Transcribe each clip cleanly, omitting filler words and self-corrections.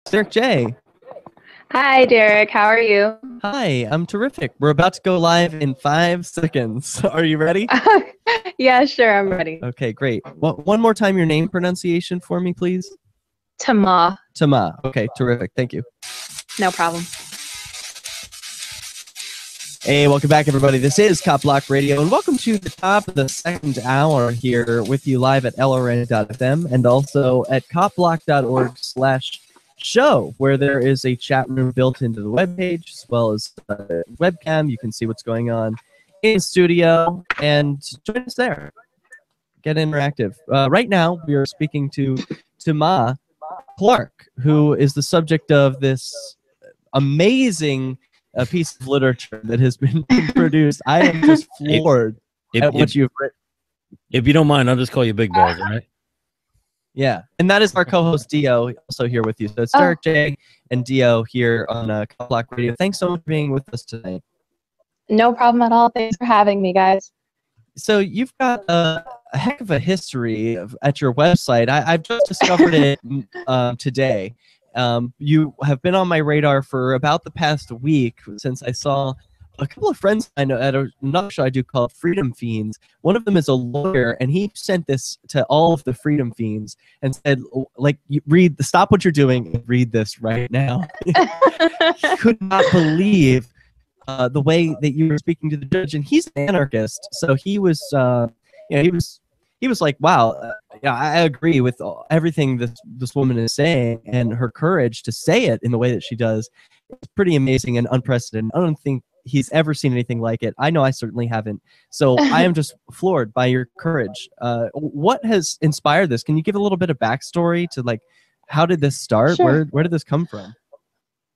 Derek J. Hi, Derek. How are you? Hi, I'm terrific. We're about to go live in 5 seconds. Are you ready? Yeah, sure. I'm ready. Okay, great. One more time, your name pronunciation for me, please. Tama. Tama. Okay, terrific. Thank you. No problem. Hey, welcome back, everybody. This is CopBlock Radio, and welcome to the top of the second hour here with you live at lrn.fm and also at copblock.org/show, where there is a chat room built into the webpage, as well as a webcam. You can see what's going on in the studio, and join us there. Get interactive. Right now, we are speaking to Ma Clark, who is the subject of this amazing a piece of literature that has been produced. I am just floored at what you've written. If you don't mind, I'll just call you Big Balls, all right? Yeah, and that is our co-host Dio, also here with you. So it's Derek J and Dio here on CopBlock Radio. Thanks so much for being with us tonight. No problem at all. Thanks for having me, guys. So you've got a heck of a history at your website. I've just discovered it today. You have been on my radar for about the past week since I saw a couple of friends I know at another show I do called Freedom Fiends. One of them is a lawyer, and he sent this to all of the Freedom Fiends and said, like, stop what you're doing and read this right now. He could not believe the way that you were speaking to the judge, and he's an anarchist, so he was, he was like, wow, I agree with everything this woman is saying, and her courage to say it in the way that she does is pretty amazing and unprecedented. I don't think he's ever seen anything like it. I know I certainly haven't. So I am just floored by your courage. What has inspired this? Can you give a little bit of backstory to, like, how did this start? Sure. Where did this come from?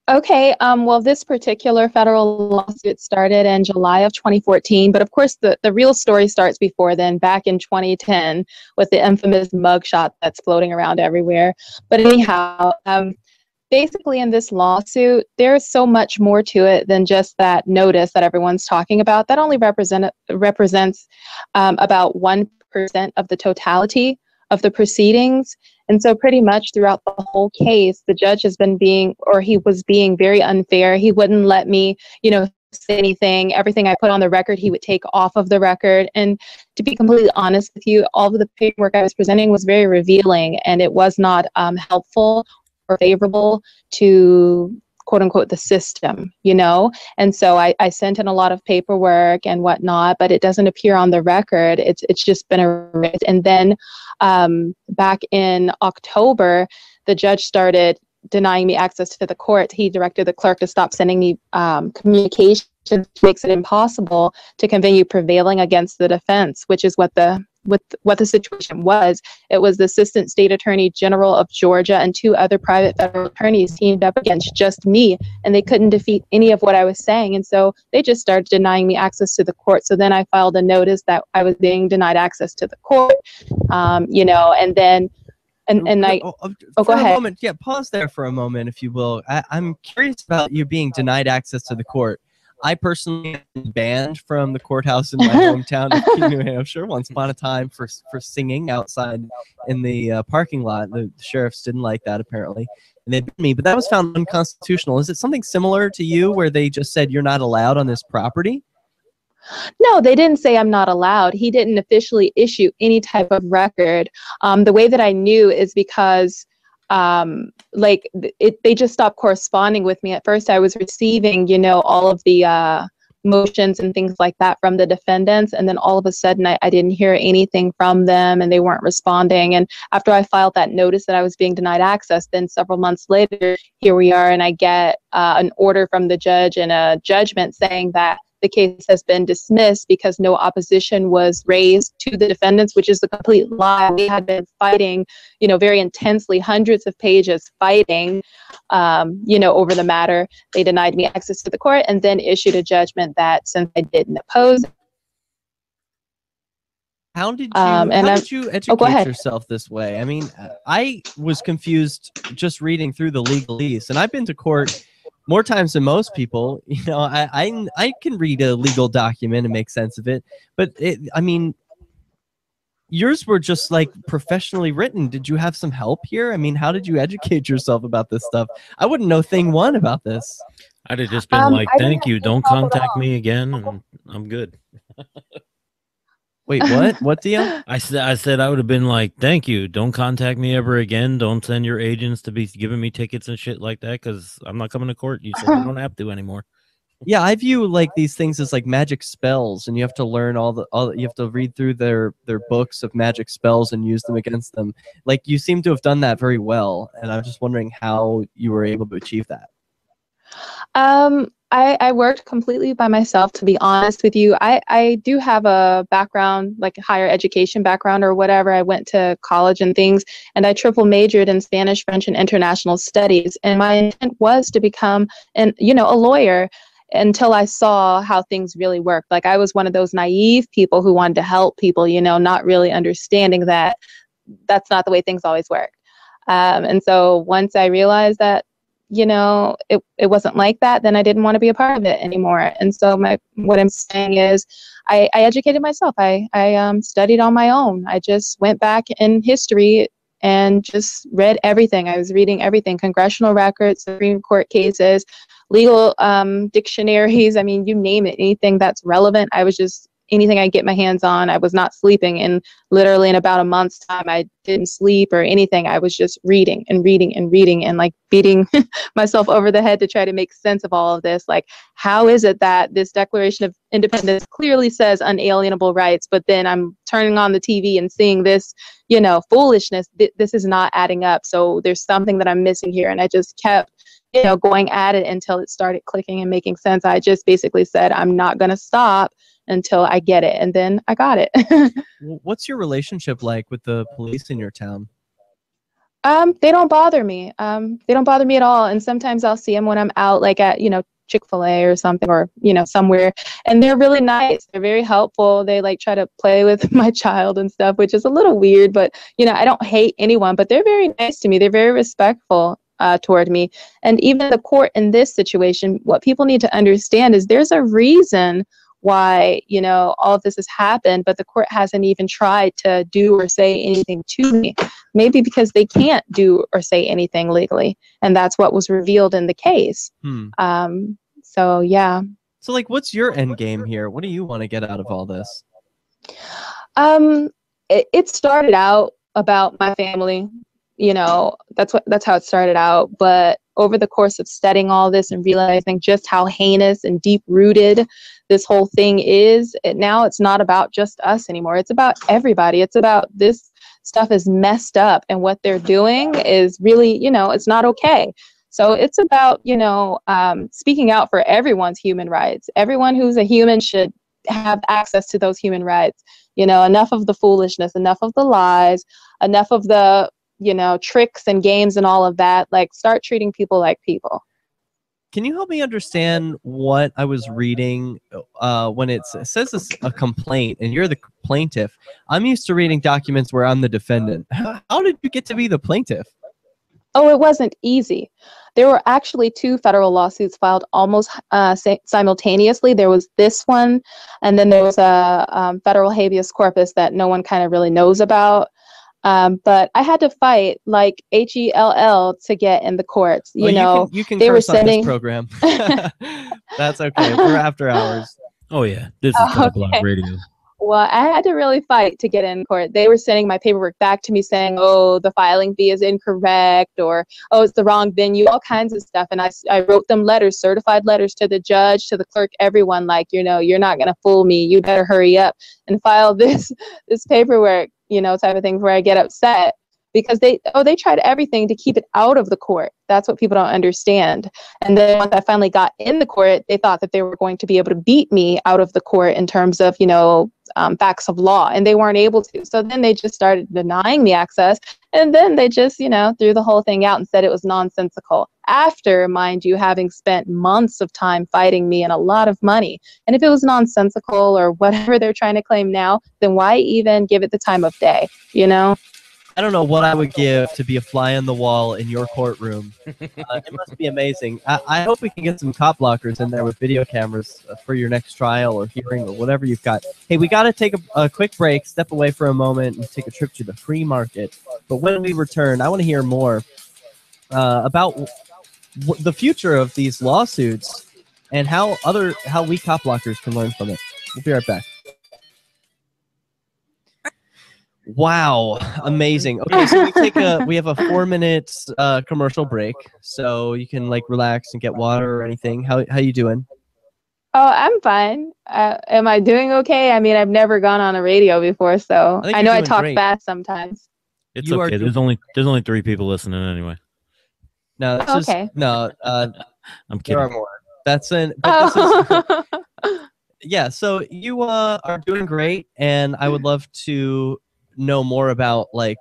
Okay, well, this particular federal lawsuit started in July of 2014, but of course the real story starts before then, back in 2010, with the infamous mugshot that's floating around everywhere. But anyhow, basically in this lawsuit, there's so much more to it than just that notice that everyone's talking about. That only represents about 1% of the totality of the proceedings. And so pretty much throughout the whole case, the judge has been he was being very unfair. He wouldn't let me, say anything. Everything I put on the record, he would take off of the record. And to be completely honest with you, all of the paperwork I was presenting was very revealing, and it was not helpful or favorable to, quote unquote, the system, And so I sent in a lot of paperwork and whatnot, but it doesn't appear on the record. It's just been erased. And then back in October, the judge started denying me access to the court. He directed the clerk to stop sending me communications, which makes it impossible to continue prevailing against the defense, which is what the situation was. It was the Assistant State Attorney General of Georgia and 2 other private federal attorneys teamed up against just me, and they couldn't defeat any of what I was saying. And so they just started denying me access to the court. So then I filed a notice that I was being denied access to the court, and then go ahead. Moment, yeah, pause there for a moment, if you will. I'm curious about you being denied access to the court. I personally am banned from the courthouse in my hometown of Keene, New Hampshire once upon a time for singing outside in the parking lot. The sheriffs didn't like that, apparently, and they banned me, but that was found unconstitutional. Is it something similar to you where they just said you're not allowed on this property? No, they didn't say I'm not allowed. He didn't officially issue any type of record. The way that I knew is because they just stopped corresponding with me. At first, I was receiving, all of the motions and things like that from the defendants. And then all of a sudden, I didn't hear anything from them, and they weren't responding. And after I filed that notice that I was being denied access, then several months later, here we are, and I get an order from the judge and a judgment saying that the case has been dismissed because no opposition was raised to the defendants, which is a complete lie. We had been fighting, very intensely, hundreds of pages fighting, over the matter. They denied me access to the court and then issued a judgment that since I didn't oppose. How did you educate yourself this way? I mean, I was confused just reading through the legalese, and I've been to court more times than most people. I can read a legal document and make sense of it, but yours were just like professionally written. Did you have some help here? I mean, how did you educate yourself about this stuff? I wouldn't know thing one about this. I'd have just been like, I didn't thank you. have Don't help at contact all. me again. And I'm good. Wait, what? What, Dion? I said I would have been like, thank you. Don't contact me ever again. Don't send your agents to be giving me tickets and shit like that because I'm not coming to court. You said I don't have to anymore. Yeah, I view like these things as like magic spells, and you have to learn you have to read through their books of magic spells and use them against them. Like, you seem to have done that very well, and I'm just wondering how you were able to achieve that. I worked completely by myself, to be honest with you. I do have a background, like a higher education background or whatever. I went to college and things, and I triple majored in Spanish, French, and international studies. And my intent was to become a lawyer until I saw how things really worked. Like, I was one of those naive people who wanted to help people, not really understanding that that's not the way things always work. And so once I realized that, it wasn't like that, then I didn't want to be a part of it anymore. And so what I'm saying is I educated myself. I studied on my own. I just went back in history and just read everything. I was reading everything: congressional records, Supreme Court cases, legal dictionaries. I mean, you name it, anything that's relevant. Anything I get my hands on. I was not sleeping, and literally in about a month's time, I didn't sleep or anything. I was just reading and reading and reading and like beating myself over the head to try to make sense of all of this. Like, how is it that this Declaration of Independence clearly says unalienable rights, but then I'm turning on the TV and seeing this, foolishness? This is not adding up. So there's something that I'm missing here. And I just kept going at it until it started clicking and making sense. I just basically said, I'm not going to stop until I get it. And then I got it. What's your relationship like with the police in your town? They don't bother me. They don't bother me at all. And sometimes I'll see them when I'm out, like at, Chick-fil-A or something, or, somewhere. And they're really nice. They're very helpful. They like try to play with my child and stuff, which is a little weird, but, I don't hate anyone, but they're very nice to me. They're very respectful toward me. And even the court in this situation, what people need to understand is there's a reason why, all of this has happened, but the court hasn't even tried to do or say anything to me. Maybe because they can't do or say anything legally. And that's what was revealed in the case. So, yeah. So, like, what's your end game here? What do you want to get out of all this? It started out about my family. That's how it started out. But over the course of studying all this and realizing just how heinous and deep-rooted this whole thing is, now it's not about just us anymore. It's about everybody. It's about this stuff is messed up, and what they're doing is really, it's not okay. So it's about, speaking out for everyone's human rights. Everyone who's a human should have access to those human rights. Enough of the foolishness, enough of the lies, enough of the tricks and games and all of that. Like, start treating people like people. Can you help me understand what I was reading when it says it's a complaint and you're the plaintiff? I'm used to reading documents where I'm the defendant. How did you get to be the plaintiff? Oh, it wasn't easy. There were actually 2 federal lawsuits filed almost simultaneously. There was this one, and then there was a federal habeas corpus that no one kind of really knows about. But I had to fight like HELL to get in the courts. You can they curse were sending on this program. That's okay. We're after hours. Oh yeah, this is CopBlock Radio. Well, I had to really fight to get in court. They were sending my paperwork back to me saying, oh, the filing fee is incorrect, or, oh, it's the wrong venue, all kinds of stuff. And I wrote them letters, certified letters to the judge, to the clerk, everyone, like, you're not going to fool me. You better hurry up and file this paperwork, type of thing, where I get upset. Because they tried everything to keep it out of the court. That's what people don't understand. And then once I finally got in the court, they thought that they were going to be able to beat me out of the court in terms of, facts of law, and they weren't able to. So then they just started denying me access, and then they just, threw the whole thing out and said it was nonsensical. After, mind you, having spent months of time fighting me and a lot of money. And if it was nonsensical or whatever they're trying to claim now, then why even give it the time of day, I don't know what I would give to be a fly on the wall in your courtroom. It must be amazing. I hope we can get some cop blockers in there with video cameras for your next trial or hearing or whatever you've got. Hey, we got to take a quick break, step away for a moment, and take a trip to the free market. But when we return, I want to hear more about the future of these lawsuits and how we cop blockers can learn from it. We'll be right back. Wow, amazing. Okay, so we have a 4-minute commercial break, so you can like relax and get water or anything. How you doing? Oh, I'm fine. Am I doing okay? I mean, I've never gone on a radio before, so I know I talk fast sometimes. It's okay. There's only 3 people listening anyway. No, that's okay. I'm kidding. There are more. That's an. But yeah. So you are doing great, and I would love to know more about like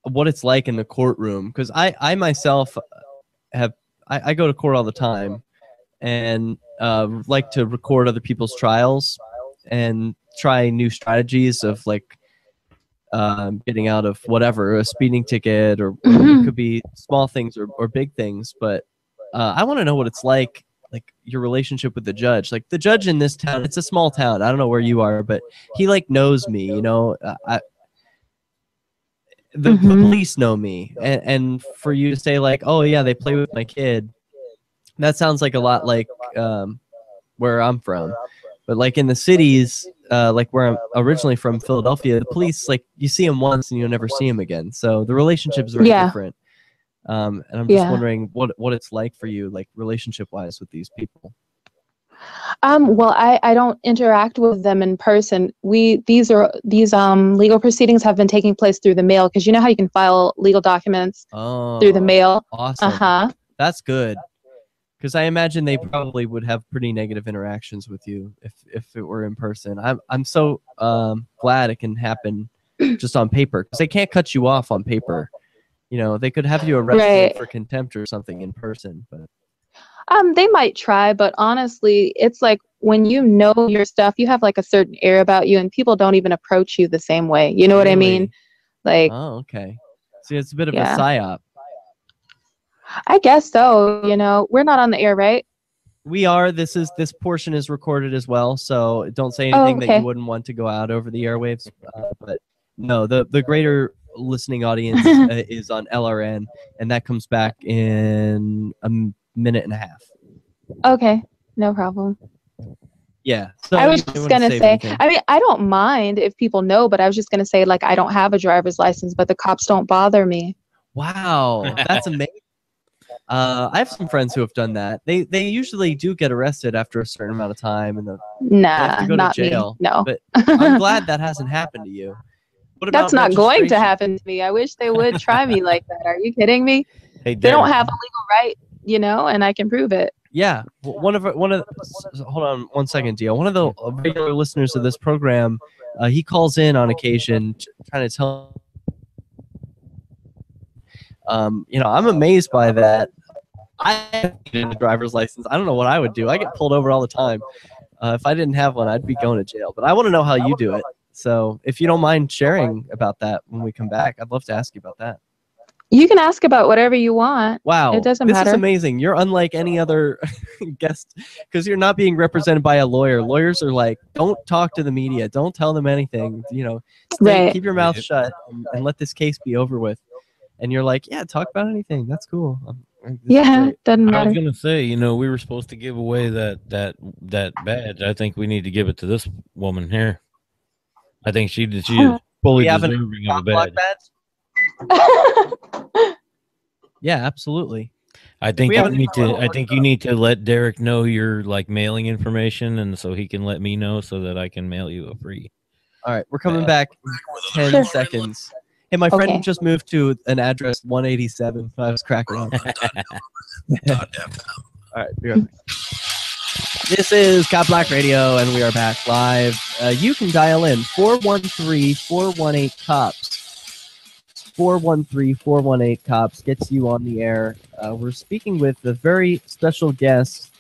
what it's like in the courtroom, because I myself I go to court all the time and like to record other people's trials and try new strategies of like getting out of whatever, a speeding ticket or it could be small things or big things, but I want to know what it's like your relationship with the judge. Like the judge in this town, it's a small town. I don't know where you are, but he like knows me, you know. The police know me, and for you to say like, oh yeah, they play with my kid, that sounds like a lot like where I'm from. But like in the cities, like where I'm originally from, Philadelphia, the police, like you see them once and you'll never see them again. So the relationship is very different. And I'm just wondering what it's like for you, like relationship wise with these people. Well, I don't interact with them in person. These legal proceedings have been taking place through the mail, because you know how you can file legal documents through the mail. Awesome. That's good. Because I imagine they probably would have pretty negative interactions with you if it were in person. I'm so glad it can happen just on paper, because they can't cut you off on paper. You know, they could have you arrested for contempt or something in person, but they might try, but honestly, it's like when you know your stuff, you have like a certain air about you, and people don't even approach you the same way. You know what I mean? Like, oh, okay. See, it's a bit of a psyop. I guess so. You know, we're not on the air, right? We are. This portion is recorded as well, so don't say anything that you wouldn't want to go out over the airwaves. But no, the greater listening audience is on LRN, and that comes back in a minute and a half. Okay, no problem. Yeah. So I was just gonna say, I mean, I don't mind if people know, but I was just gonna say, like, I don't have a driver's license, but the cops don't bother me. Wow, that's amazing. I have some friends who have done that. They usually do get arrested after a certain amount of time, and they have to go to jail. Me. No. But I'm glad that hasn't happened to you. That's not going to happen to me. I wish they would try me like that. Are you kidding me? Hey, they don't have a legal right, you know, and I can prove it. Yeah, hold on 1 second, Dio. One of the regular listeners of this program, he calls in on occasion trying to tell. You know, I'm amazed by that. I have a driver's license. I don't know what I would do. I get pulled over all the time. If I didn't have one, I'd be going to jail. But I want to know how you do it. So if you don't mind sharing about that when we come back, I'd love to ask you about that. You can ask about whatever you want. Wow. It doesn't matter. This is amazing. You're unlike any other guest, because you're not being represented by a lawyer. Lawyers are like, don't talk to the media. Don't tell them anything. You know, keep your mouth shut and let this case be over with. And you're like, yeah, talk about anything. That's cool. Doesn't matter. I was gonna say, you know, we were supposed to give away that badge. I think we need to give it to this woman here. I think she is fully deserving of a badge. Yeah, absolutely. I think you need to let Derek know your like mailing information, and so he can let me know so that I can mail you a free. All right, we're coming back in 10 seconds. Hey, my friend just moved to an address 187. I was cracking up. All right, be right back. This is CopBlock Radio, and we are back live. You can dial in 413-418-COPS. 413-418-COPS gets you on the air. We're speaking with a very special guest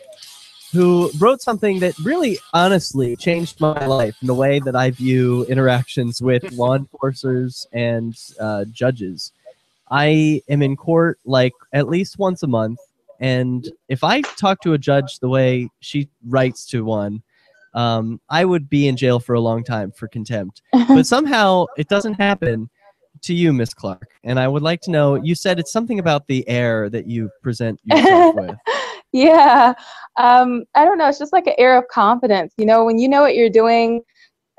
who wrote something that really honestly changed my life in the way that I view interactions with law enforcers and judges. I am in court like at least once a month, and if I talk to a judge the way she writes to one, I would be in jail for a long time for contempt. But somehow it doesn't happen to you, Miss Clark. And I would like to know, you said it's something about the air that you present yourself with. Yeah. I don't know. It's just like an air of confidence. You know, when you know what you're doing,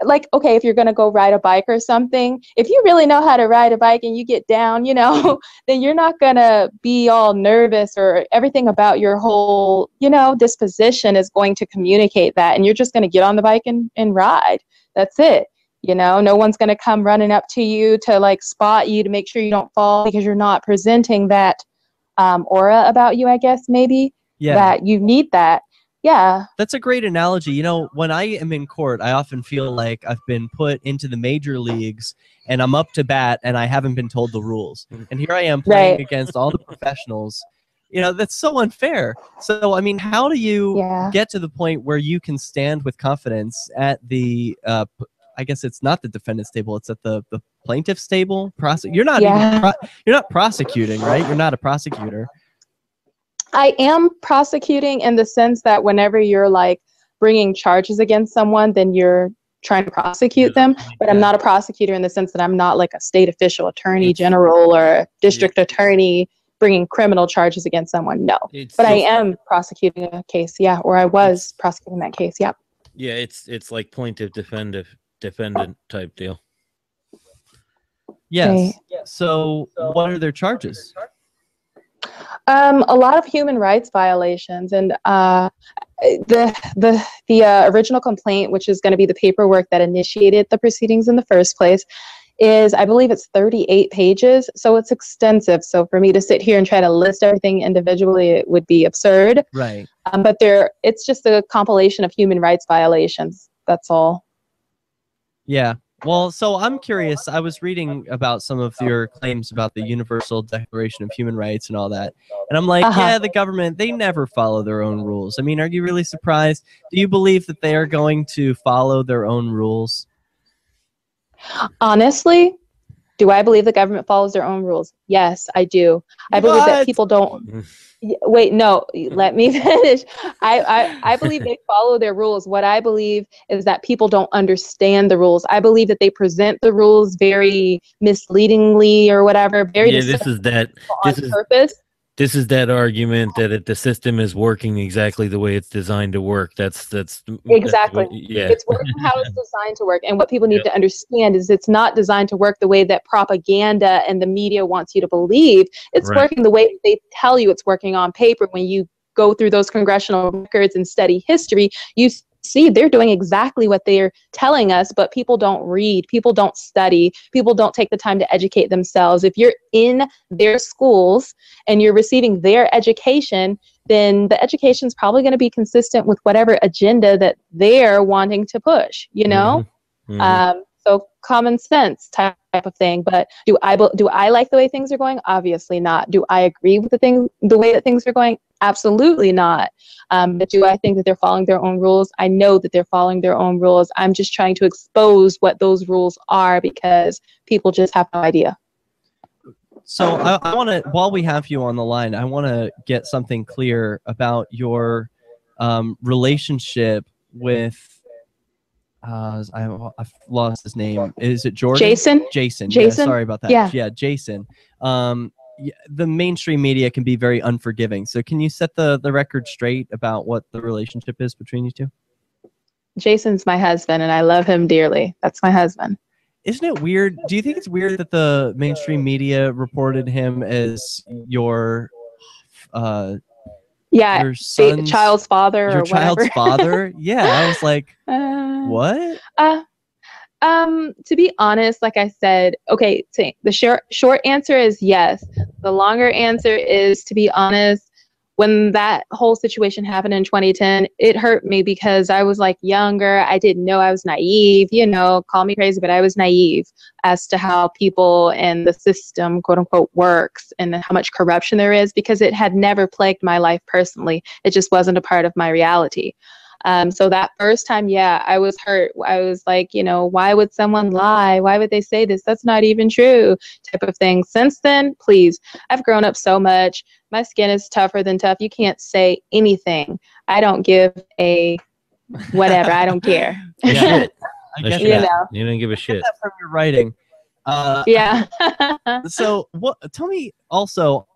like, okay, if you're going to go ride a bike or something, if you really know how to ride a bike and you get down, you know, then you're not going to be all nervous, or everything about your whole, you know, disposition is going to communicate that. And you're just going to get on the bike and ride. That's it. You know, no one's going to come running up to you to like spot you to make sure you don't fall, because you're not presenting that aura about you, I guess, maybe. Yeah. That you need that. Yeah. That's a great analogy. You know, when I am in court, I often feel like I've been put into the major leagues and I'm up to bat and I haven't been told the rules. And here I am playing against all the professionals. You know, that's so unfair. So, I mean, how do you get to the point where you can stand with confidence at the, I guess it's not the defendant's table, it's at the plaintiff's table? You're not you're not prosecuting, right? You're not a prosecutor. I am prosecuting in the sense that whenever you're like bringing charges against someone, then you're trying to prosecute them. But I'm not a prosecutor in the sense that I'm not like a state official, attorney general, or a district attorney bringing criminal charges against someone. No, but I am prosecuting a case. Yeah. Or I was prosecuting that case. Yeah. Yeah. It's like plaintiff defendant type deal. Yes. So what are their charges? A lot of human rights violations, and the original complaint, which is going to be the paperwork that initiated the proceedings in the first place, is, I believe it's 38 pages, so it's extensive. So for me to sit here and try to list everything individually, it would be absurd. Right. But it's just a compilation of human rights violations. That's all. Yeah. Well, so I'm curious. I was reading about some of your claims about the Universal Declaration of Human Rights and all that. And I'm like, yeah, the government, they never follow their own rules. I mean, are you really surprised? Do you believe that they are going to follow their own rules? Honestly, do I believe the government follows their own rules? Yes, I do. I believe that people don't. Wait, no, let me finish. I believe they follow their rules. What I believe is that people don't understand the rules. I believe that they present the rules very misleadingly or whatever. This is that argument that the system is working exactly the way it's designed to work. That's exactly. It's working how it's designed to work. And what people need to understand is it's not designed to work the way that propaganda and the media wants you to believe. It's working the way they tell you it's working on paper. When you go through those congressional records and study history, you see they're doing exactly what they're telling us, but people don't read, people don't study, people don't take the time to educate themselves. If you're in their schools and you're receiving their education, then the education is probably going to be consistent with whatever agenda that they're wanting to push, you know? So common sense type of thing. But do I like the way things are going? Obviously not. Do I agree with the way that things are going? Absolutely not. But do I think that they're following their own rules? I know that they're following their own rules. I'm just trying to expose what those rules are, because people just have no idea. So I want to, while we have you on the line, I want to get something clear about your relationship with, I've lost his name. Is it Jordan? Jason. Yeah, sorry about that. Yeah, Jason. The mainstream media can be very unforgiving. So can you set the record straight about what the relationship is between you two? Jason's my husband, and I love him dearly. That's my husband. Isn't it weird? Do you think it's weird that the mainstream media reported him as your child's father, your or child's whatever. father? Yeah, I was like, what? To be honest, like I said, okay, the short answer is yes. The longer answer is, to be honest, when that whole situation happened in 2010, it hurt me because I was like younger. I didn't know. I was naive, call me crazy, but I was naive as to how people and the system, quote unquote, works and how much corruption there is, because it had never plagued my life personally. It just wasn't a part of my reality. So that first time, I was hurt. I was like, why would someone lie? Why would they say this? That's not even true, type of thing. Since then, please, I've grown up so much. My skin is tougher than tough. You can't say anything. I don't give a whatever. I don't care. Yeah, I guess you don't give a shit. From your writing. Yeah. So tell me also,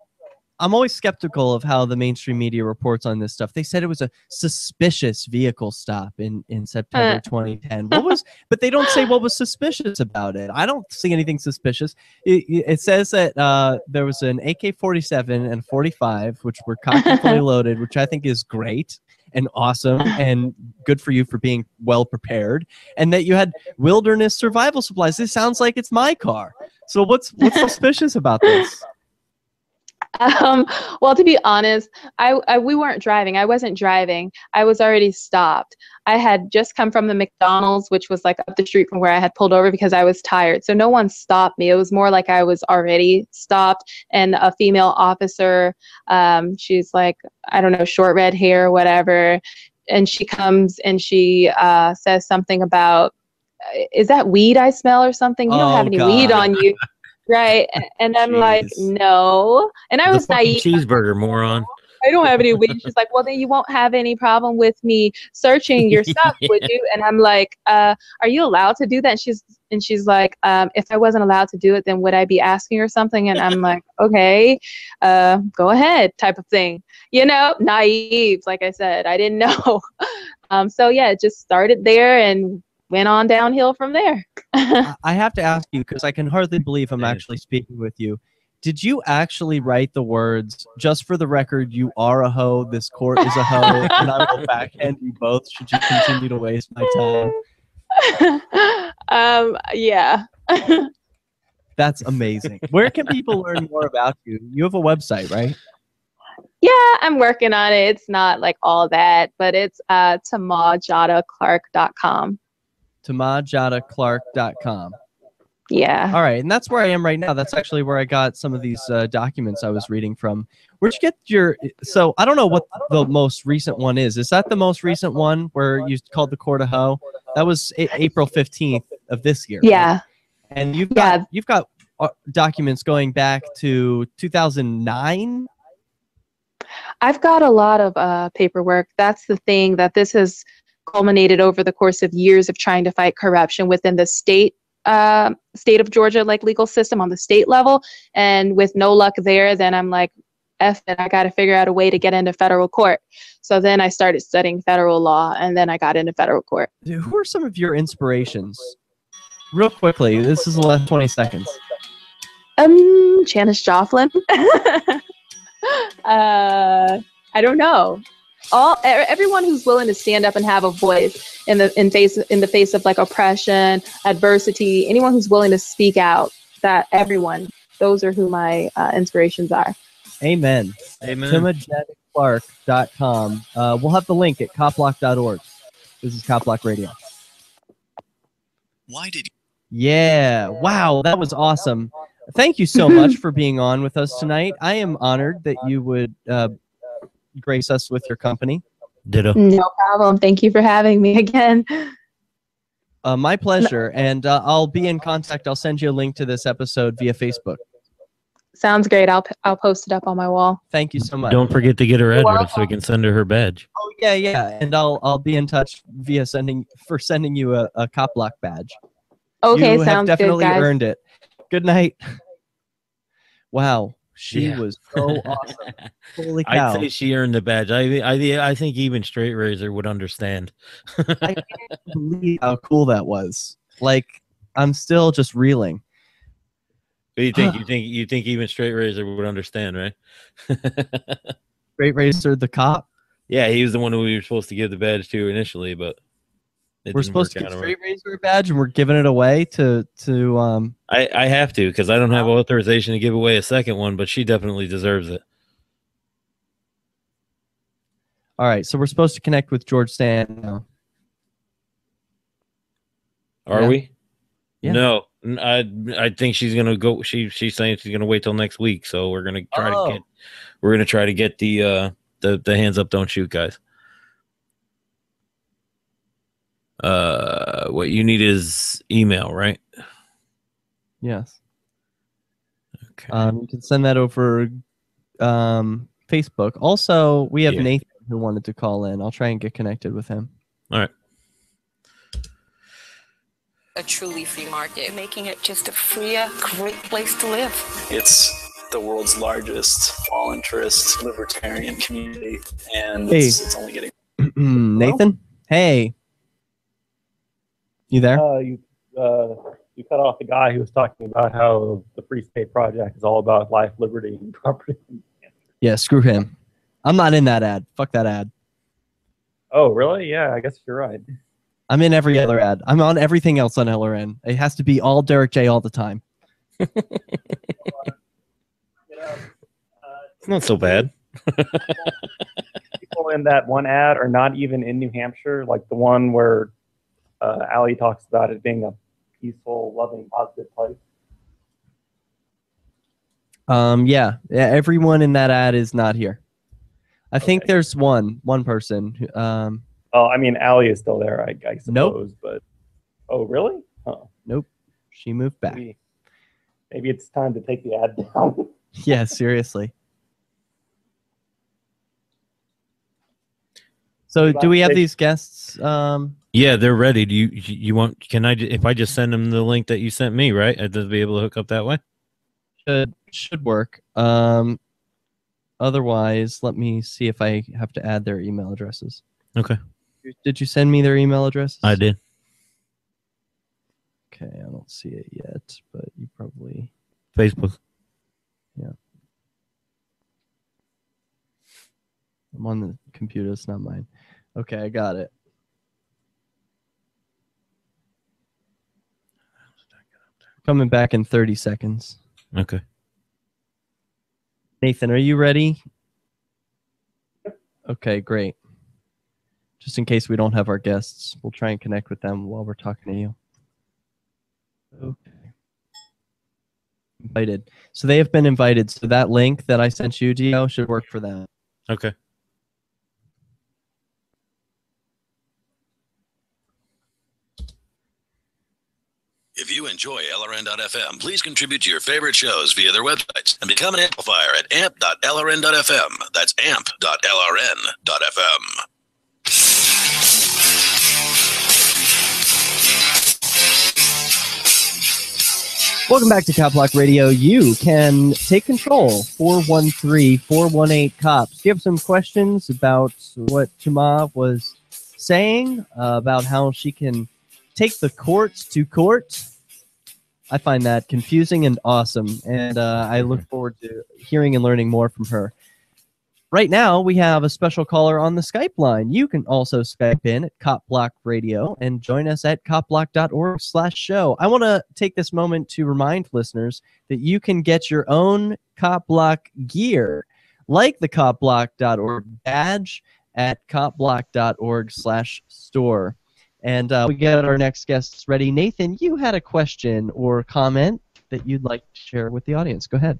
I'm always skeptical of how the mainstream media reports on this stuff. They said it was a suspicious vehicle stop in September 2010. But they don't say what was suspicious about it. I don't see anything suspicious. It says that there was an AK-47 and 45, which were cocked and fully loaded, which I think is great and awesome and good for you for being well prepared. And that you had wilderness survival supplies. This sounds like it's my car. So what's suspicious about this? Well, to be honest, we weren't driving. I wasn't driving. I was already stopped. I had just come from the McDonald's, which was like up the street from where I had pulled over because I was tired. So no one stopped me. It was more like I was already stopped. And a female officer, she's like, I don't know, short red hair or whatever. And she comes and she says something about, is that weed I smell or something? You don't have any weed on you. Right. And I'm like, no. And I was naive. Cheeseburger, moron. I don't have any weed. She's like, well, then you won't have any problem with me searching your stuff, would you? And I'm like, are you allowed to do that? And she's like, if I wasn't allowed to do it, then would I be asking or something? And I'm like, okay, go ahead, type of thing. Naive, like I said, I didn't know. So yeah, it just started there and went on downhill from there. I have to ask you, because I can hardly believe I'm actually speaking with you. Did you actually write the words, just for the record, you are a hoe, this court is a hoe, and I will backhand you both should you continue to waste my time? Yeah. That's amazing. Where can people learn more about you? You have a website, right? Yeah, I'm working on it. It's not like all that, but it's tamajadaclark.com. tamajadaclark.com. Yeah. All right, and that's where I am right now. That's actually where I got some of these documents I was reading from. Where'd you get your... So I don't know what the most recent one is. Is that the most recent one where you called the court a hoe? That was April 15th of this year. Yeah. Right? And you've got documents going back to 2009? I've got a lot of paperwork. That's the thing, that this has culminated over the course of years of trying to fight corruption within the state of Georgia, like legal system on the state level. And with no luck there, then I'm like, F it, I got to figure out a way to get into federal court. So then I started studying federal law, and then I got into federal court. Who are some of your inspirations? Real quickly, this is the last 20 seconds. Janis Joplin. I don't know. Everyone who's willing to stand up and have a voice in the face of like oppression, adversity, anyone who's willing to speak out, those are who my inspirations are. Amen. TimajadacClark.com. We'll have the link at CopBlock.org. This is CopBlock Radio. Yeah. Wow, that was awesome. Thank you so much for being on with us tonight. I am honored that you would grace us with your company. Ditto. No problem. Thank you for having me again. My pleasure. And I'll be in contact. I'll send you a link to this episode via Facebook. Sounds great. I'll post it up on my wall. Thank you so much. Don't forget to get her address so we can send her badge. Oh yeah. And I'll be in touch via sending you a CopBlock badge. Okay, you sounds have definitely good, guys. earned it. Good night. Wow, she was so awesome. Holy cow! I'd say she earned the badge. I think even Straight Razor would understand. I can't believe how cool that was. Like, I'm still just reeling. You think even Straight Razor would understand, right? Straight Razor, the cop. Yeah, he was the one who we were supposed to give the badge to initially, but we're supposed to give Straight Razor a badge, and we're giving it away to. I have to, because I don't have authorization to give away a second one, but she definitely deserves it. All right, so we're supposed to connect with George Sand now. Are we? Yeah. No, I think she's gonna go. She's saying she's gonna wait till next week. So we're gonna try to get the hands up, don't shoot, guys. What you need is email, right? Yes. Okay. You can send that over Facebook. Also, we have Nathan who wanted to call in. I'll try and get connected with him. All right. A truly free market, making it just a freer, great place to live. It's the world's largest all-interest libertarian community, and it's only getting... Nathan? Hey. You there? You cut off the guy who was talking about how the Free State Project is all about life, liberty, and property. Yeah, screw him. I'm not in that ad. Fuck that ad. Oh, really? Yeah, I guess you're right. I'm in every other ad. I'm on everything else on LRN. It has to be all Derek J all the time. It's not so bad. People in that one ad are not even in New Hampshire, like the one where Allie talks about it being a peaceful, loving, positive place. Yeah, everyone in that ad is not here. I think there's one person who, oh, I mean, Allie is still there, I suppose. Nope. But oh, really? Huh. Nope. She moved back. Maybe it's time to take the ad down. Yeah, seriously. So, do we have these guests? Yeah, they're ready. Do you want? Can I? If I just send them the link that you sent me, right? I'd be able to hook up that way. Should work. Otherwise, let me see if I have to add their email addresses. Okay. Did you send me their email addresses? I did. Okay, I don't see it yet, but you probably... Facebook. Yeah. I'm on the computer, it's not mine. Okay, I got it. Coming back in 30 seconds. Okay. Nathan, are you ready? Okay, great. Just in case we don't have our guests, we'll try and connect with them while we're talking to you. Okay. Invited. So they have been invited. So that link that I sent you, Dio, should work for them. Okay. If you enjoy LRN.FM, please contribute to your favorite shows via their websites and become an amplifier at amp.lrn.fm. That's amp.lrn.fm. Welcome back to CopBlock Radio. You can take control. 413-418-COPS. Do you have some questions about what Chima was saying about how she can take the courts to court? I find that confusing and awesome, and I look forward to hearing and learning more from her. Right now, we have a special caller on the Skype line. You can also Skype in at CopBlock Radio and join us at copblock.org/show. I want to take this moment to remind listeners that you can get your own CopBlock gear, like the copblock.org badge at copblock.org/store. And we get our next guests ready. Nathan, you had a question or comment that you'd like to share with the audience. Go ahead.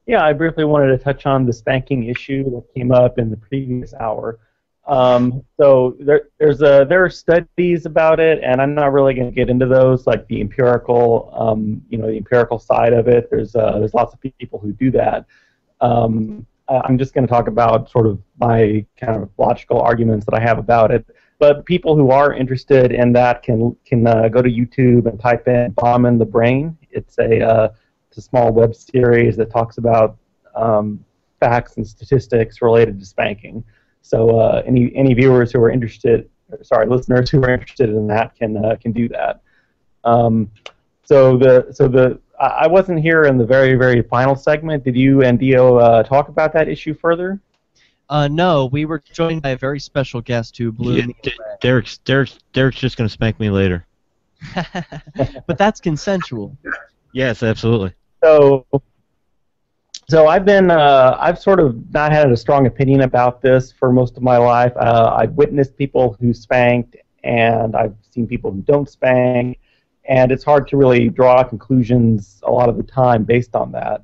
Yeah, I briefly wanted to touch on the spanking issue that came up in the previous hour. So there are studies about it, and I'm not really going to get into those, like the empirical, the empirical side of it. There's lots of people who do that. I'm just going to talk about sort of my kind of logical arguments that I have about it. But people who are interested in that can go to YouTube and type in "Bomb in the Brain." It's a small web series that talks about facts and statistics related to spanking. So any viewers who are interested, listeners who are interested in that can do that. I wasn't here in the very, very final segment. Did you and Dio talk about that issue further? No, we were joined by a very special guest who blew me away. Derek's just going to spank me later. But that's consensual. Yes, absolutely. So So I've sort of not had a strong opinion about this for most of my life. I've witnessed people who spanked, and I've seen people who don't spank, and it's hard to really draw conclusions a lot of the time based on that.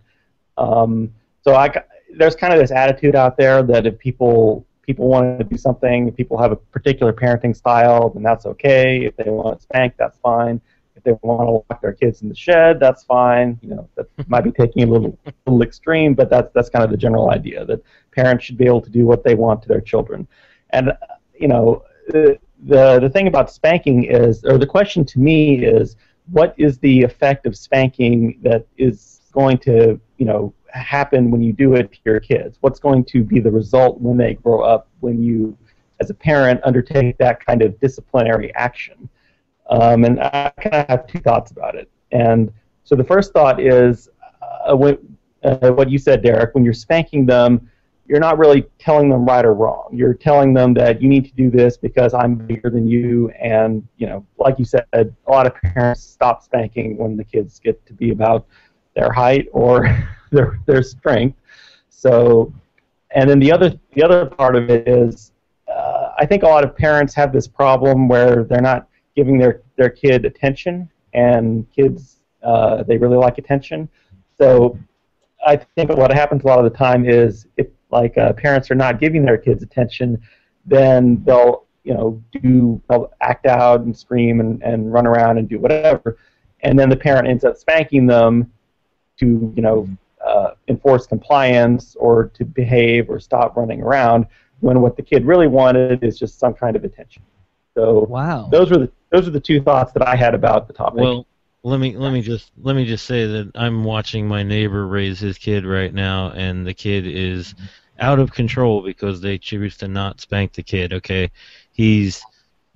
There's kind of this attitude out there that if people want to do something, if people have a particular parenting style, then that's okay. If they want to spank, that's fine. If they want to lock their kids in the shed, that's fine. That might be taking a little extreme, but that's kind of the general idea, that parents should be able to do what they want to their children. And the thing about spanking is, or the question to me is, what is the effect of spanking that is going to happen when you do it to your kids? What's going to be the result when they grow up, when you, as a parent, undertake that kind of disciplinary action? And I kind of have two thoughts about it. And so the first thought is what you said, Derek. When you're spanking them, you're not really telling them right or wrong. You're telling them that you need to do this because I'm bigger than you. And, like you said, a lot of parents stop spanking when the kids get to be about their height or their strength. So, and then the other part of it is, I think a lot of parents have this problem where they're not giving their kid attention, and kids, they really like attention. So I think what happens a lot of the time is, if parents are not giving their kids attention, then they'll act out and scream and run around and do whatever, and then the parent ends up spanking them to enforce compliance or to behave or stop running around, when what the kid really wanted is just some kind of attention. So wow, those are the two thoughts that I had about the topic. Well, let me just say that I'm watching my neighbor raise his kid right now, and the kid is out of control because they choose to not spank the kid. Okay, he's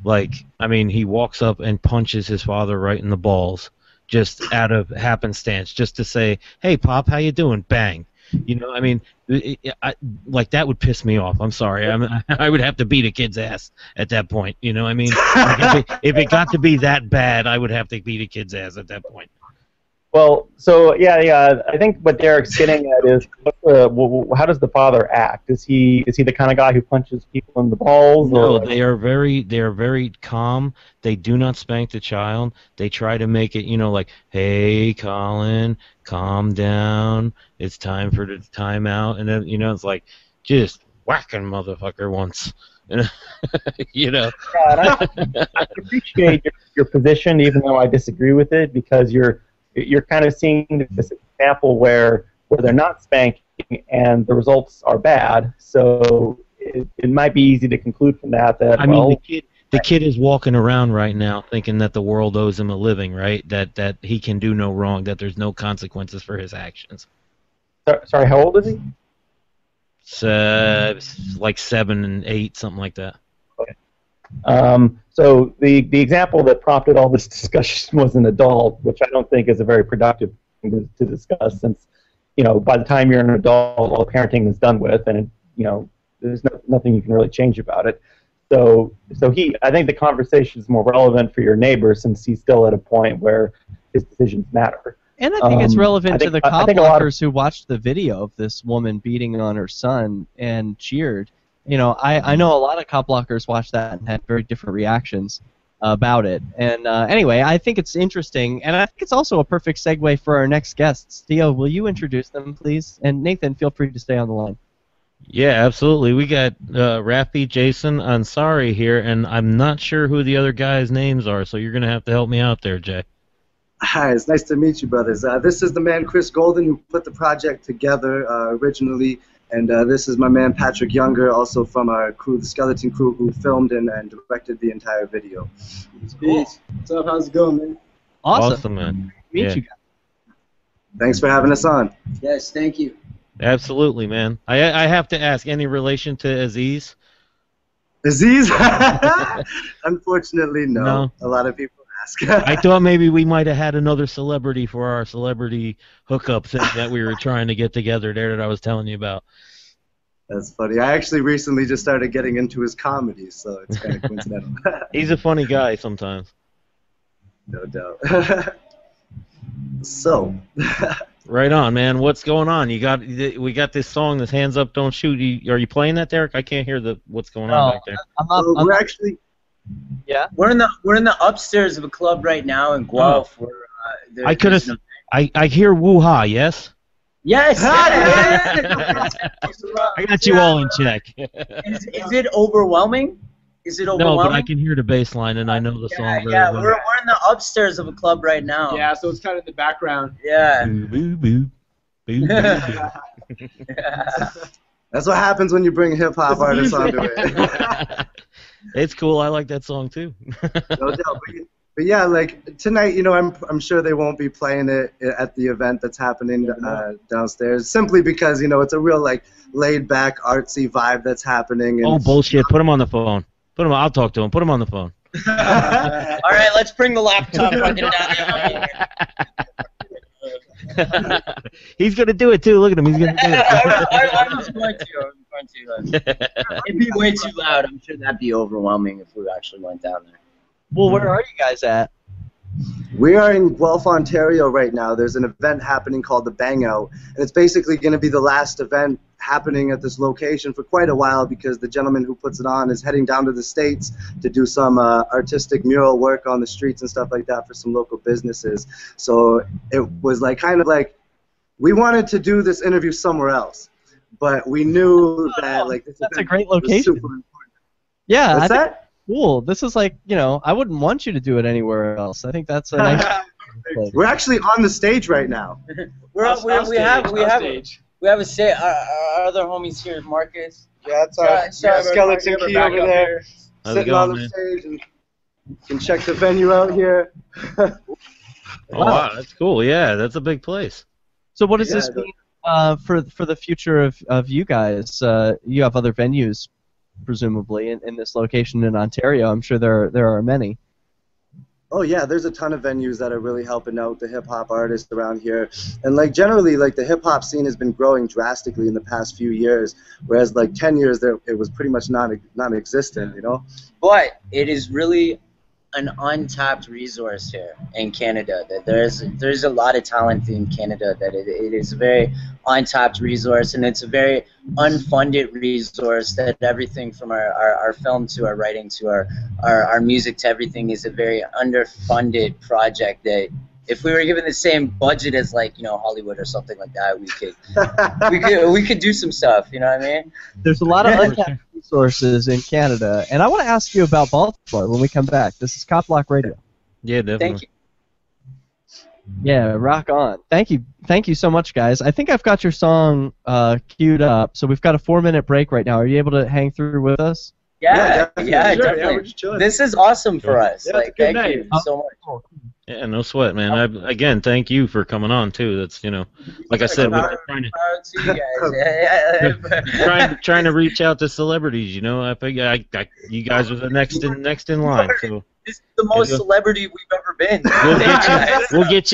he walks up and punches his father right in the balls, just out of happenstance, just to say, "Hey, Pop, how you doing?" Bang. That would piss me off. I'm sorry. I would have to beat a kid's ass at that point. If it got to be that bad, I would have to beat a kid's ass at that point. Well, so yeah. I think what Derek's getting at is, how does the father act? Is he the kind of guy who punches people in the balls? No, they are very calm. They do not spank the child. They try to make it, hey, Colin, calm down. It's time for the timeout, and then it's like, just whacking motherfucker once. Yeah, and I appreciate your position, even though I disagree with it, because you're kind of seeing this example where they're not spanking and the results are bad. So it might be easy to conclude from that the kid is walking around right now thinking that the world owes him a living, right? That he can do no wrong, that there's no consequences for his actions. Sorry, how old is he? Like 7 and 8, something like that. Okay. So the example that prompted all this discussion was an adult, which I don't think is a very productive thing to discuss, since by the time you're an adult, all parenting is done with, and there's nothing you can really change about it. So I think the conversation is more relevant for your neighbor, since he's still at a point where his decisions matter. And I think it's relevant to the CopBlockers who watched the video of this woman beating on her son and cheered. I know a lot of CopBlockers watched that and had very different reactions about it. And anyway, I think it's interesting, and I think it's also a perfect segue for our next guests. Theo, will you introduce them, please? And Nathan, feel free to stay on the line. Yeah, absolutely. We got Rafi, Jason, Ansari here, and I'm not sure who the other guys' names are, so you're going to have to help me out there, Jay. Hi, it's nice to meet you, brothers. This is the man Chris Golden, who put the project together originally, and this is my man Patrick Younger, also from our crew, the Skeleton Crew, who filmed and directed the entire video. Cool. What's up? How's it going, man? Awesome, man. Meet you guys. Thanks for having us on. Yes, thank you. Absolutely, man. I have to ask, any relation to Aziz? Aziz? Unfortunately, no. A lot of people ask. I thought maybe we might have had another celebrity for our celebrity hookup thing that we were trying to get together there that I was telling you about. That's funny. I actually recently just started getting into his comedy, so it's kind of coincidental. He's a funny guy sometimes. No doubt. So, Right on, man. What's going on? We got this song, this Hands Up, Don't Shoot. Are you playing that, Derek? I can't hear what's going on back there. We're actually. Yeah. We're in the upstairs of a club right now in Guelph. Oh. I hear woo-ha, yes? Yes. I got you all in check. Is it overwhelming? Is it overwhelming? No, but I can hear the bass line, and I know the song very well. We're in the upstairs of a club right now. Yeah, so it's kind of in the background. Yeah. Boo, boo, boo. Boo, boo, boo. That's what happens when you bring hip-hop artists onto it. It's cool. I like that song, too. No doubt. But yeah, like tonight, you know, I'm sure they won't be playing it at the event that's happening downstairs, simply because, you know, it's a real like laid-back, artsy vibe that's happening. And oh bullshit! Put him on the phone. I'll talk to him. Put him on the phone. All right, let's bring the laptop fucking down. He's gonna do it too. Look at him. He's gonna do it. I was going to. It'd be way too loud. I'm sure that'd be overwhelming if we actually went down there. Well, where are you guys at? We are in Guelph, Ontario right now. There's an event happening called the Bang Out, and it's basically going to be the last event happening at this location for quite a while because the gentleman who puts it on is heading down to the States to do some artistic mural work on the streets and stuff like that for some local businesses. So it was like kind of like we wanted to do this interview somewhere else, but we knew that like this that's a great location. Super important. Yeah, What's that? Cool. This is like, you know, I wouldn't want you to do it anywhere else. I think that's a nice place. We're actually on the stage right now. We have a say. Our other homies here, Marcus. Yeah, that's our skeleton key over there, How's it sitting going, on the man? stage, and you can check the venue out here. Oh wow, that's cool. Yeah, that's a big place. So what does this mean for the future of you guys? You have other venues, presumably, in this location in Ontario. I'm sure there are many. Oh yeah, there's a ton of venues that are really helping out the hip-hop artists around here. And like generally, like the hip-hop scene has been growing drastically in the past few years, whereas like 10 years there it was pretty much non-existent, you know? But it is really an untapped resource here in Canada. That there's a lot of talent in Canada. That it is a very untapped resource, and it's a very unfunded resource. That everything from our film to our writing to our music to everything is a very underfunded project. That if we were given the same budget as like Hollywood or something like that, we could do some stuff. You know what I mean? There's a lot of untapped resources in Canada, and I want to ask you about Baltimore when we come back. This is CopBlock Radio. Yeah, definitely. Thank you. Yeah, rock on. Thank you so much, guys. I think I've got your song queued up, so we've got a 4-minute break right now. Are you able to hang through with us? Yeah, sure, definitely. Yeah, we're just chilling. This is awesome for us. Yeah, like, it's a good thank night. you so much. Yeah, no sweat, man. Again, thank you for coming on too. That's like I said, we're trying to reach out to celebrities. I think you guys are the next in line. So this is the most celebrity we've ever been. We'll get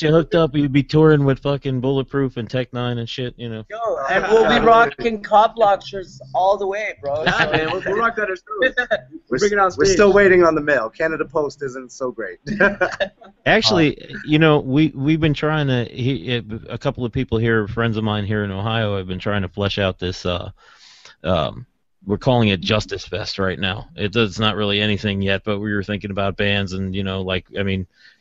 you hooked up. You'll be touring with fucking Bulletproof and Tech 9 and shit. Yo, and we'll be rocking CopBlock shirts all the way, bro. Yeah, man, we'll rock that ourselves. We're still waiting on the mail. Canada Post isn't so great. Actually, we've been trying to. A couple of people here, friends of mine here in Ohio, have been trying to flesh out this. We're calling it Justice Fest right now. It's not really anything yet, but we were thinking about bands and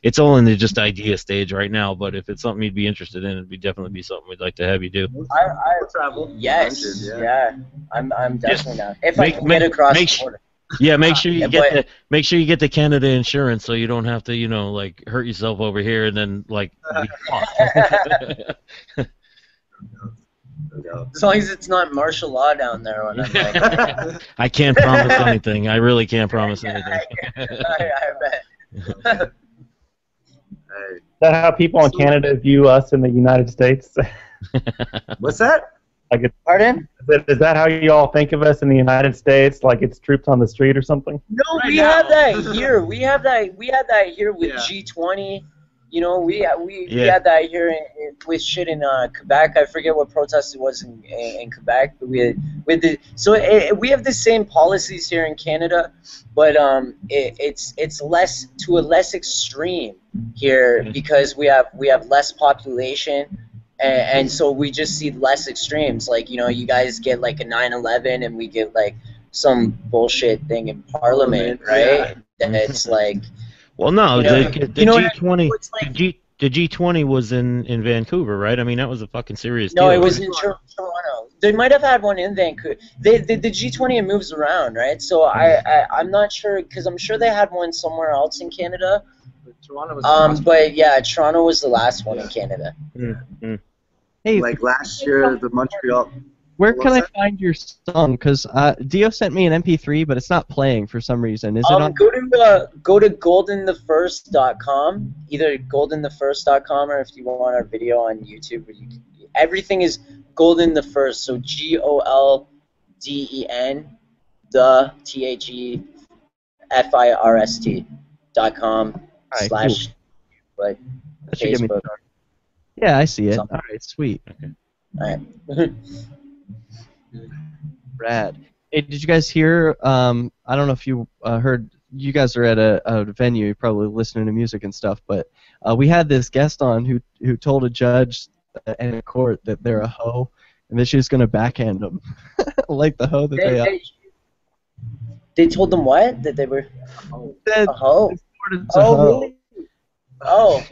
it's all in the just idea stage right now. But if it's something you'd be interested in, it'd definitely be something we'd like to have you do. I travel. Yes. Yeah. I'm definitely down. If I can get across the border. Yeah, make sure you get the Canada insurance so you don't have to hurt yourself over here and then be caught. As long as it's not martial law down there. When I'm like, I can't promise anything. I really can't promise anything. I bet. Is that how people in Canada view us in the United States? What's that? Pardon? Is that how you all think of us in the United States? Like it's troops on the street or something? No, we have that here. We had that here with G20. You know, we had that here with shit in Quebec. I forget what protest it was in Quebec, but we have the same policies here in Canada, but it's less to a less extreme here because we have less population. And so we just see less extremes. Like, you know, you guys get like a 9/11 and we get like some bullshit thing in Parliament, right? And it's like... Well, no, you know, the G20... G20, the G20 was in Vancouver, right? I mean, that was a fucking serious deal. No, it was in Toronto. They might have had one in Vancouver. The G20 moves around, right? So I'm not sure, because I'm sure they had one somewhere else in Canada. Toronto was but yeah, Toronto was the last one in Canada. Mm-hmm. Hey, like last year, the Montreal. Where can I find your song? Because Dio sent me an MP3, but it's not playing for some reason. Is it on? Go to goldenthefirst.com, either goldenthefirst.com, or if you want our video on YouTube, everything is Golden the First. So GOLDEN the THEFIRST.com / cool. but Facebook. Yeah, I see it. All right, sweet. Okay. All right. Rad. Hey, did you guys hear? I don't know if you heard. You guys are at a venue. You're probably listening to music and stuff. But we had this guest on who told a judge in a court that they're a hoe, and that she was going to backhand them, like the hoe that they are. They told them what? That they were a hoe? Really? Oh.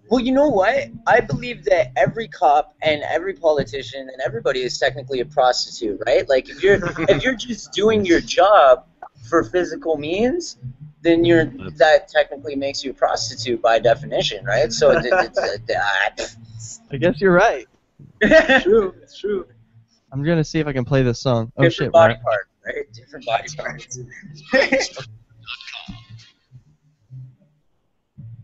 Well, you know what? I believe that every cop and every politician and everybody is technically a prostitute, right? Like if you're just doing your job for physical means, then that technically makes you a prostitute by definition, right? So I guess you're right. It's true. It's true. I'm gonna see if I can play this song. Oh Different shit! Body part, right? Different body parts.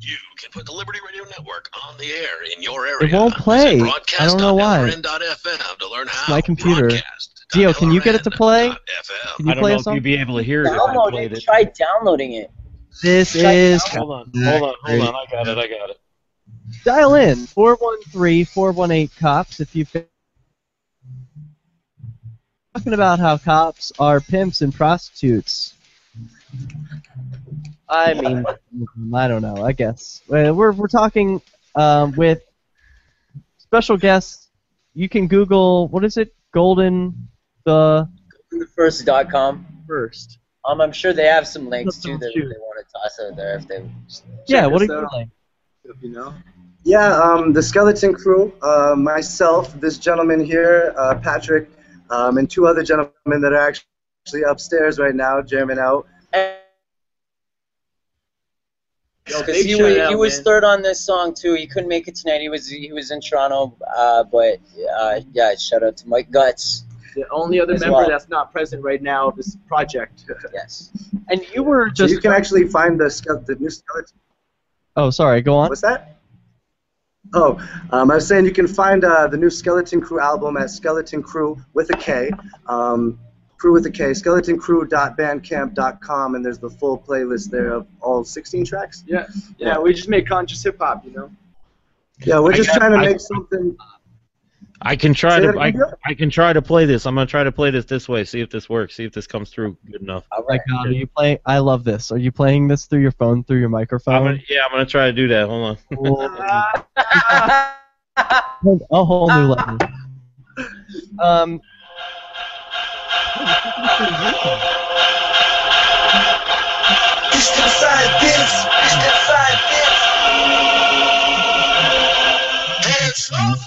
You can put the Liberty Radio Network on the air in your area. It won't play. I don't know why. FM to learn how. My computer. Gio, can you get it to play? I don't know if you'd be able to hear it if I played it. Try downloading it. This is... Hold on. I got it. Dial in 413-418-COPS if you've been talking about how cops are pimps and prostitutes. I mean, I don't know, I guess. We're talking with special guests. You can Google, what is it? GoldenTheFirst.com. First. I'm sure they have some links too that they want to toss out there if they. Yeah, what are you like? If you know. Yeah, the Skeleton Crew, myself, this gentleman here, Patrick, and two other gentlemen that are actually upstairs right now, jamming out. Because he was third on this song too. He couldn't make it tonight. He was in Toronto, but yeah, shout out to Mike Guts. The only other member that's not present right now of this project. Yes. And you were just... So you can actually find the new Skeleton. Oh, sorry, go on. What's that? Oh, I was saying you can find the new Skeleton Crew album at Skeleton Crew with a K. Crew with a K, skeletoncrew.bandcamp.com, and there's the full playlist there of all 16 tracks. Yeah, we just make conscious hip hop, you know. Yeah, we're just trying to make something. I can try to play this. I'm gonna try to play this way. See if this works. See if this comes through good enough. Oh my God, are you playing? I love this. Are you playing this through your phone, through your microphone? I'm gonna try to do that. Hold on. A whole new level. Hands up,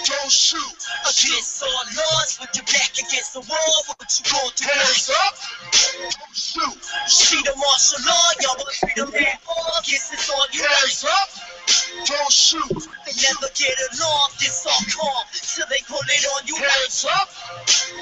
don't shoot. Against all laws, with your back against the wall, what you gonna do? Hands up, don't shoot. See the martial law, y'all will freedom and all. Guess it's on you. Hands up, don't shoot. They never get along, this all calm, till they pull it on you. Hands up,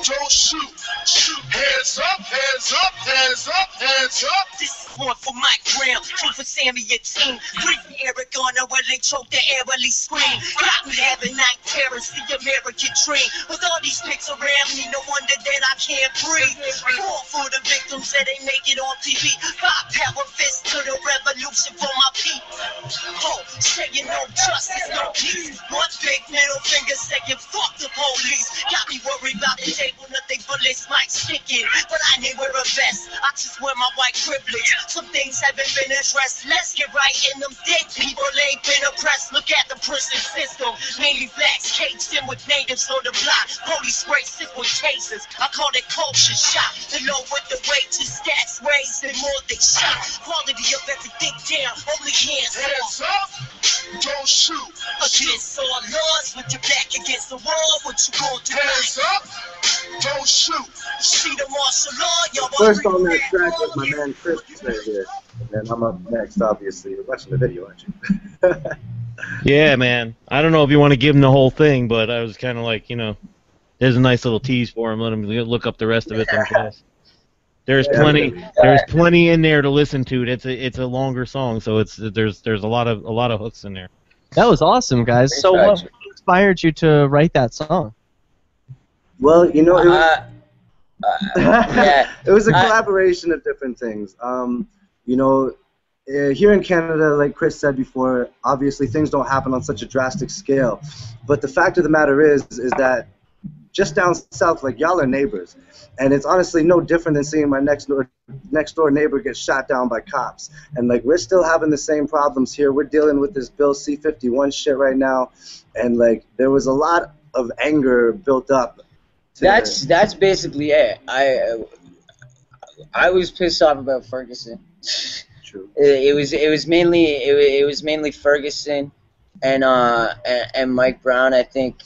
don't shoot. Shoot. Hands up, hands up, hands up, hands up. This one for Mike Graham, two for Sammy and team, three for Eric Garner where they choke the airily scream. Got me having night terrors, the American dream. With all these pics around me, no wonder that I can't breathe. Four for the victims that ain't make it on TV. Five power fists to the revolution for my people. Oh, saying no justice, no peace. One big middle finger saying fuck the police. Got me worried about the day when nothing bullets might stick in. But I didn't wear a vest, I just wear my white privilege. Some things haven't been addressed. Let's get right in them. Dead people ain't been oppressed. Look at the prison system. Mainly blacks caged in with natives on the block. Police racist with cases. I call it culture shock. The low with the wages, stats raised, and more they shot. Quality of everything down. Only hands up. Don't shoot. Against all laws, with your back against the wall. What you gonna do? Hands up. Don't shoot. See the martial law, y'all. First on that track was my man Chris right here. And then I'm up next, obviously. You're watching the video, aren't you? Yeah, man. I don't know if you want to give him the whole thing, but I was kind of like, you know, there's a nice little tease for him. Let him look up the rest of it themselves. There's plenty in there to listen to. It's a longer song, so there's a lot of hooks in there. That was awesome, guys. So what inspired you to write that song? Well, you know, it was a collaboration of different things. You know, here in Canada, like Chris said before, obviously things don't happen on such a drastic scale. But the fact of the matter is that just down south, like, y'all are neighbors. And it's honestly no different than seeing my next door neighbor get shot down by cops. And, like, we're still having the same problems here. We're dealing with this Bill C-51 shit right now. And, like, there was a lot of anger built up. That's basically it. I was pissed off about Ferguson. True. It was mainly Ferguson and Mike Brown. I think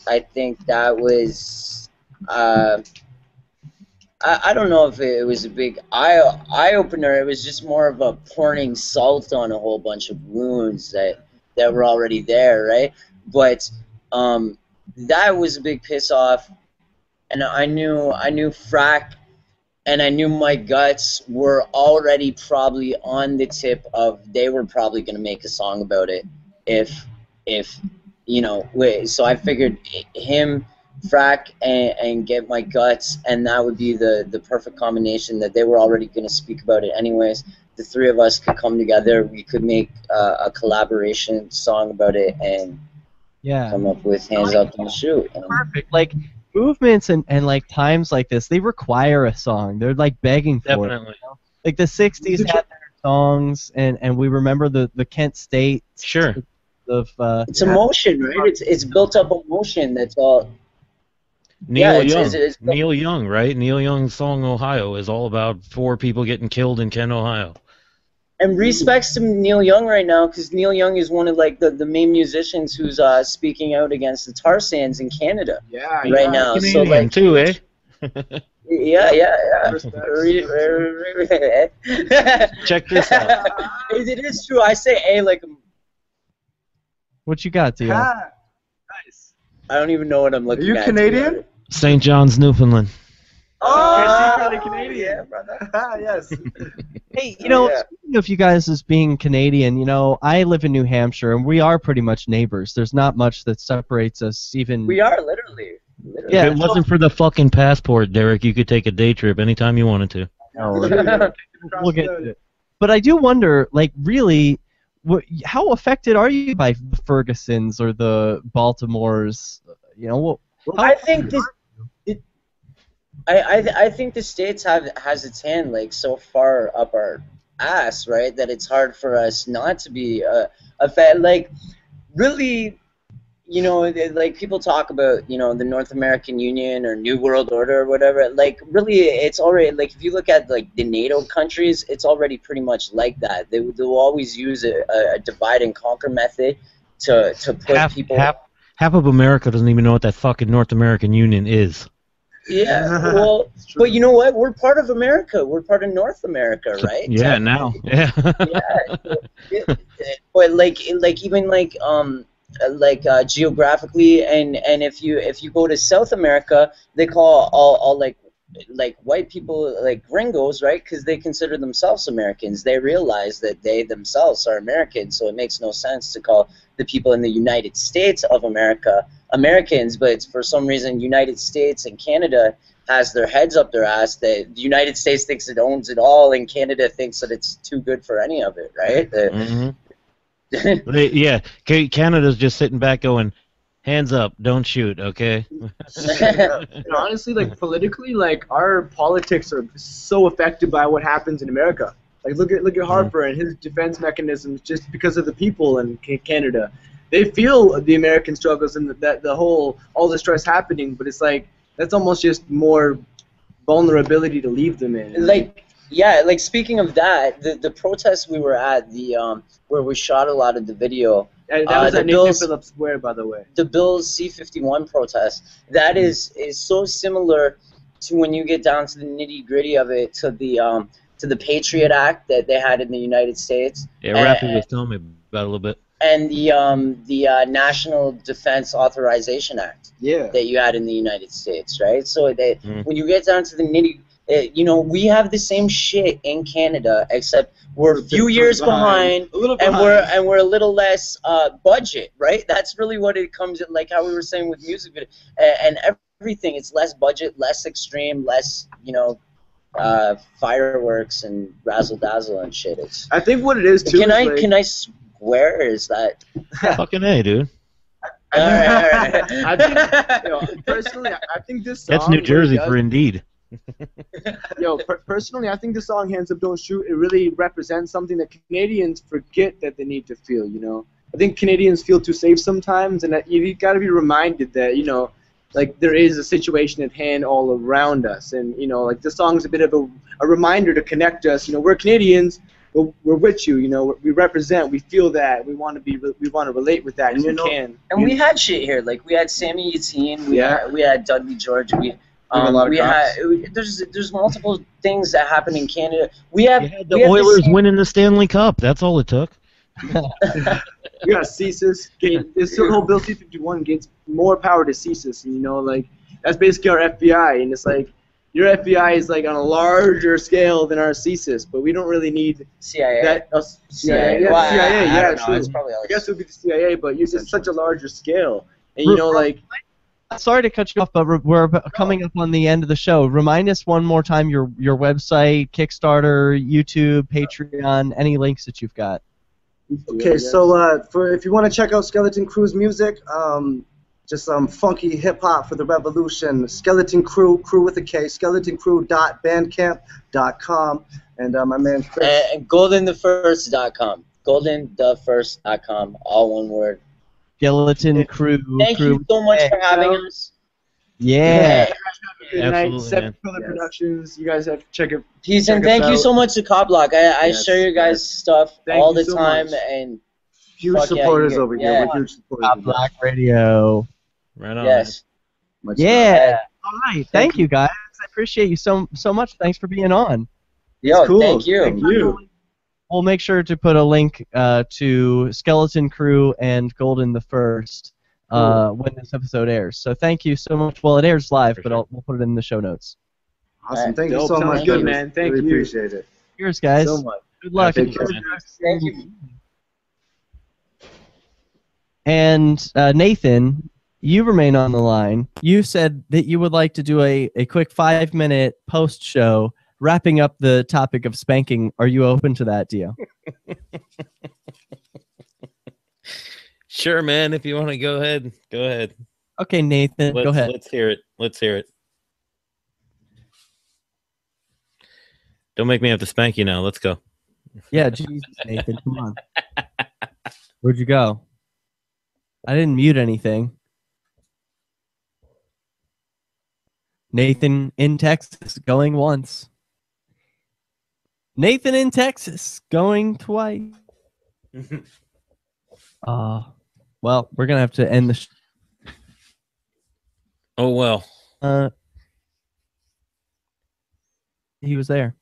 that was I don't know if it was a big eye opener. It was just more of a pouring salt on a whole bunch of wounds that were already there, right? But that was a big piss off. And I knew Frack and I knew my guts were already probably on the tip of they were probably going to make a song about it if you know. So I figured him, Frack, and get my guts, and that would be the perfect combination. That they were already going to speak about it anyways. The three of us could come together. We could make a collaboration song about it and come up with Hands Up, Don't Shoot. Perfect. Like, movements and like times like this, they require a song. They're like begging for it. You know? Like the 60s had their songs, and we remember the Kent State. Sure. It's emotion, right? It's built up emotion. That's all. Neil Young, right? Neil Young's song Ohio is all about 4 people getting killed in Kent, Ohio. And respects to Neil Young right now, because Neil Young is one of like the main musicians who's speaking out against the tar sands in Canada right now. Canadian so like too, eh? Yeah. Check this out. It is true. I say A like. What you got, Dio? Nice. I don't even know what I'm looking at. Are you Canadian? St. John's, Newfoundland. Oh, you're really Canadian, brother. Yes. Hey, you know, speaking of you guys as being Canadian, you know, I live in New Hampshire, and we are pretty much neighbors. There's not much that separates us, even. We are, literally. Yeah, if it wasn't for the fucking passport, Derek, you could take a day trip anytime you wanted to. We'll get to it. But I do wonder, like, really, how affected are you by the Fergusons or the Baltimores? You know, I think this. I think the States has its hand like so far up our ass, right, that it's hard for us not to be like really, you know, like people talk about, you know, the North American Union or New World Order or whatever. Like really, it's already like if you look at like the NATO countries, it's already pretty much like that. They'll always use a divide and conquer method to put people. Half of America doesn't even know what that fucking North American Union is. Yeah, well, but you know what? We're part of America. We're part of North America, right? Yeah, now. Yeah. But like even like geographically, and if you go to South America, they call all like like white people, like gringos, right? Because they consider themselves Americans. They realize that they themselves are Americans, so it makes no sense to call the people in the United States of America Americans. But for some reason, United States and Canada has their heads up their ass that the United States thinks it owns it all, and Canada thinks that it's too good for any of it, right? Yeah, Canada's just sitting back going, hands up, don't shoot, okay? And honestly, like politically, like our politics are so affected by what happens in America. Like look at Harper and his defense mechanisms, just because of the people in Canada. They feel the American struggles and that the whole all the stress happening, but it's like that's almost just more vulnerability to leave them in. Like, yeah, like speaking of that, the protest we were at, the where we shot a lot of the video. That was at Nathan Phillips Square, by the way. The Bills C-51 protest. That is so similar to when you get down to the nitty-gritty of it, to the Patriot Act that they had in the United States. Yeah, Rappy was telling me about a little bit. And the National Defense Authorization Act that you had in the United States, right? So when you get down to the nitty, you know, we have the same shit in Canada, except we're a few years behind, and we're a little less budget, right? That's really what it comes at, like how we were saying with music video and everything. It's less budget, less extreme, less, you know, fireworks and razzle dazzle and shit. I think what it is too. Can I swear? Is that fucking A, dude? All right. I think, you know, personally, I think this song. That's New Jersey for Indeed. Personally, I think the song "Hands Up, Don't Shoot" it really represents something that Canadians forget that they need to feel. You know, I think Canadians feel too safe sometimes, and that you got to be reminded that, you know, like there is a situation at hand all around us, and you know, like the song's a bit of a reminder to connect us. You know, we're Canadians. We're with you. You know, we represent. We feel that. We want to relate with that. And you can. And we had shit here. Like we had Sammy Etienne. We had Dudley George. There's multiple things that happen in Canada. We had the Oilers winning the Stanley Cup. That's all it took. You got CSIS. This whole Bill C-51 gets more power to CSIS, and you know, like that's basically our FBI, and it's like your FBI is like on a larger scale than our CSIS, but we don't really need CIA. CIA, yeah, well, CIA, yeah, true. I guess it would be the CIA, but you're just such a larger scale, and you know, like. Sorry to cut you off, but we're coming up on the end of the show. Remind us one more time your website, Kickstarter, YouTube, Patreon, any links that you've got. Okay, so if you want to check out Skeleton Crew's music, just some funky hip hop for the revolution. Skeleton Crew, crew with a K, skeletoncrew.bandcamp.com, and my man Chris. And goldenthefirst.com, goldenthefirst.com, all one word. Skeleton Crew. Thank you so much for having us. Yeah. Good night. Seven Pillar Productions. You guys have to check it. Peace and thank you so much to CopBlock. I share your guys' stuff all the time, and huge supporters over here. We're huge supporters. CopBlock Radio. Right on. Yes. Yeah. All right. Thank you guys. I appreciate you so much. Thanks for being on. Yo, cool. Thank you. Thank you. We'll make sure to put a link to Skeleton Crew and Golden the First when this episode airs. So thank you so much. Well, it airs live, but we'll put it in the show notes. Awesome. Thank you so much. Good, man. Thank you. Appreciate it. Cheers, guys. So much. Good luck. Thank you. And Nathan, you remain on the line. You said that you would like to do a quick 5-minute post show wrapping up the topic of spanking. Are you open to that, Dio? Sure, man. If you want to go ahead, go ahead. Okay, Nathan, go ahead. Let's hear it. Let's hear it. Don't make me have to spank you now. Let's go. Yeah, Jesus, Nathan, come on. Where'd you go? I didn't mute anything. Nathan in Texas, going once. Nathan in Texas, going twice. Well, we're going to have to end the Oh, well. He was there.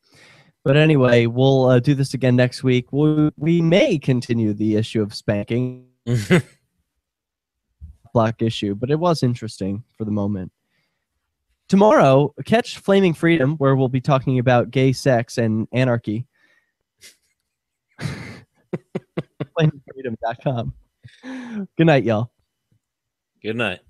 But anyway, we'll do this again next week. We may continue the issue of spanking. Block issue, but it was interesting for the moment. tomorrow, catch Flaming Freedom, where we'll be talking about gay sex and anarchy. FlamingFreedom.com. Good night, y'all. Good night.